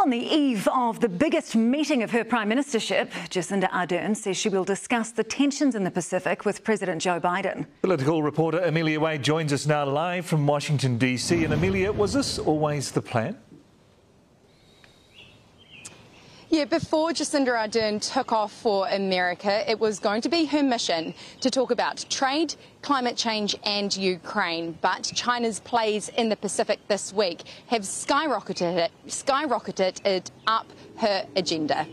On the eve of the biggest meeting of her prime ministership, Jacinda Ardern says she will discuss the tensions in the Pacific with President Joe Biden. Political reporter Amelia Wade joins us now live from Washington, D.C. And Amelia, was this always the plan? Yeah, before Jacinda Ardern took off for America, it was going to be her mission to talk about trade, climate change and Ukraine. But China's plays in the Pacific this week have skyrocketed it up her agenda.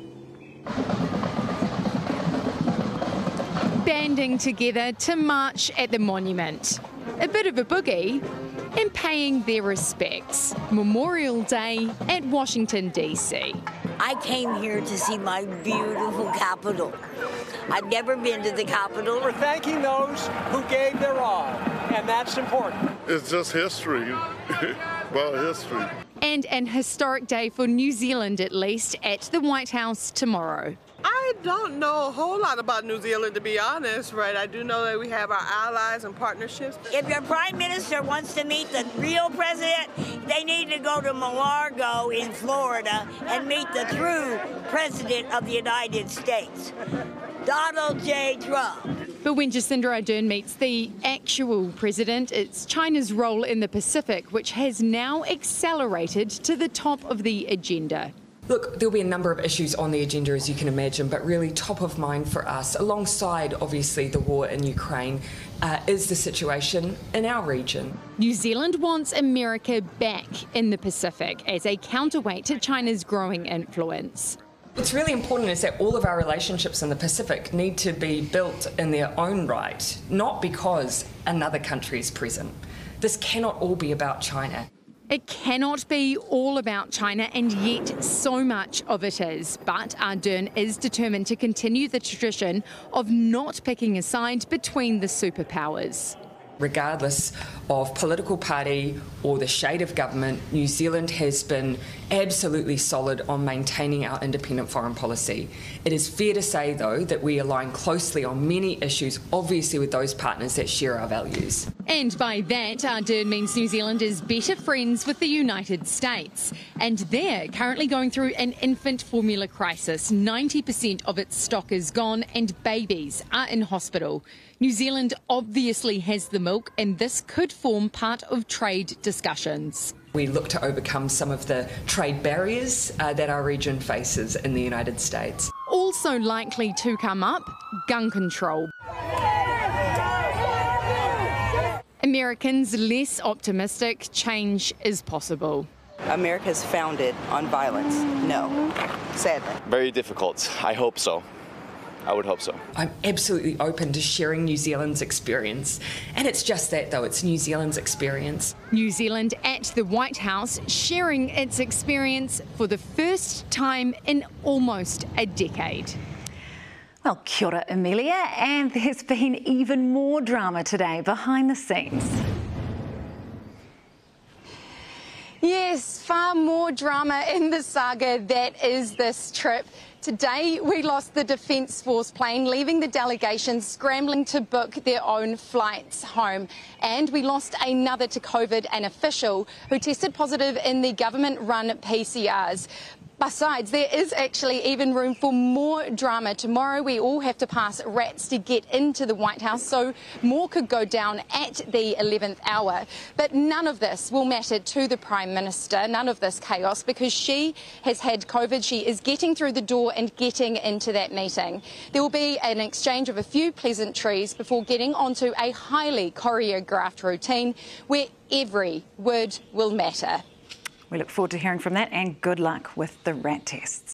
Banding together to march at the monument. A bit of a boogie and paying their respects. Memorial Day at Washington, D.C. I came here to see my beautiful Capitol. I've never been to the Capitol. We're thanking those who gave their all, and that's important. It's just history. Well, history. And an historic day for New Zealand, at least, at the White House tomorrow. I don't know a whole lot about New Zealand, to be honest, right? I do know that we have our allies and partnerships. If your prime minister wants to meet the real president, they need to go to Mar-a-Lago in Florida and meet the true president of the United States, Donald J. Trump. But when Jacinda Ardern meets the actual president, it's China's role in the Pacific, which has now accelerated to the top of the agenda. Look, there'll be a number of issues on the agenda, as you can imagine, but really top of mind for us, alongside obviously the war in Ukraine, is the situation in our region. New Zealand wants America back in the Pacific as a counterweight to China's growing influence. What's really important is that all of our relationships in the Pacific need to be built in their own right, not because another country is present. This cannot all be about China. It cannot be all about China, and yet so much of it is. But Ardern is determined to continue the tradition of not picking a side between the superpowers. Regardless of political party or the shade of government, New Zealand has been absolutely solid on maintaining our independent foreign policy. It is fair to say, though, that we align closely on many issues, obviously with those partners that share our values. And by that, Ardern means New Zealand is better friends with the United States. And they're currently going through an infant formula crisis. 90% of its stock is gone and babies are in hospital. New Zealand obviously has the milk, and this could form part of trade discussions. We look to overcome some of the trade barriers that our region faces in the United States. Also likely to come up, gun control. Americans less optimistic, change is possible. America is founded on violence. No, sadly. Very difficult. I hope so. I would hope so. I'm absolutely open to sharing New Zealand's experience. And it's just that, though, it's New Zealand's experience. New Zealand at the White House sharing its experience for the first time in almost a decade. Well, kia ora, Amelia, and there's been even more drama today behind the scenes. Yes, far more drama in the saga that is this trip. Today, we lost the Defence Force plane, leaving the delegation scrambling to book their own flights home. And we lost another to COVID, an official who tested positive in the government-run PCRs. Besides, there is actually even room for more drama. Tomorrow we all have to pass rats to get into the White House, so more could go down at the 11th hour. But none of this will matter to the Prime Minister, none of this chaos, because she has had COVID. She is getting through the door and getting into that meeting. There will be an exchange of a few pleasantries before getting onto a highly choreographed routine where every word will matter. We look forward to hearing from that, and good luck with the rat tests.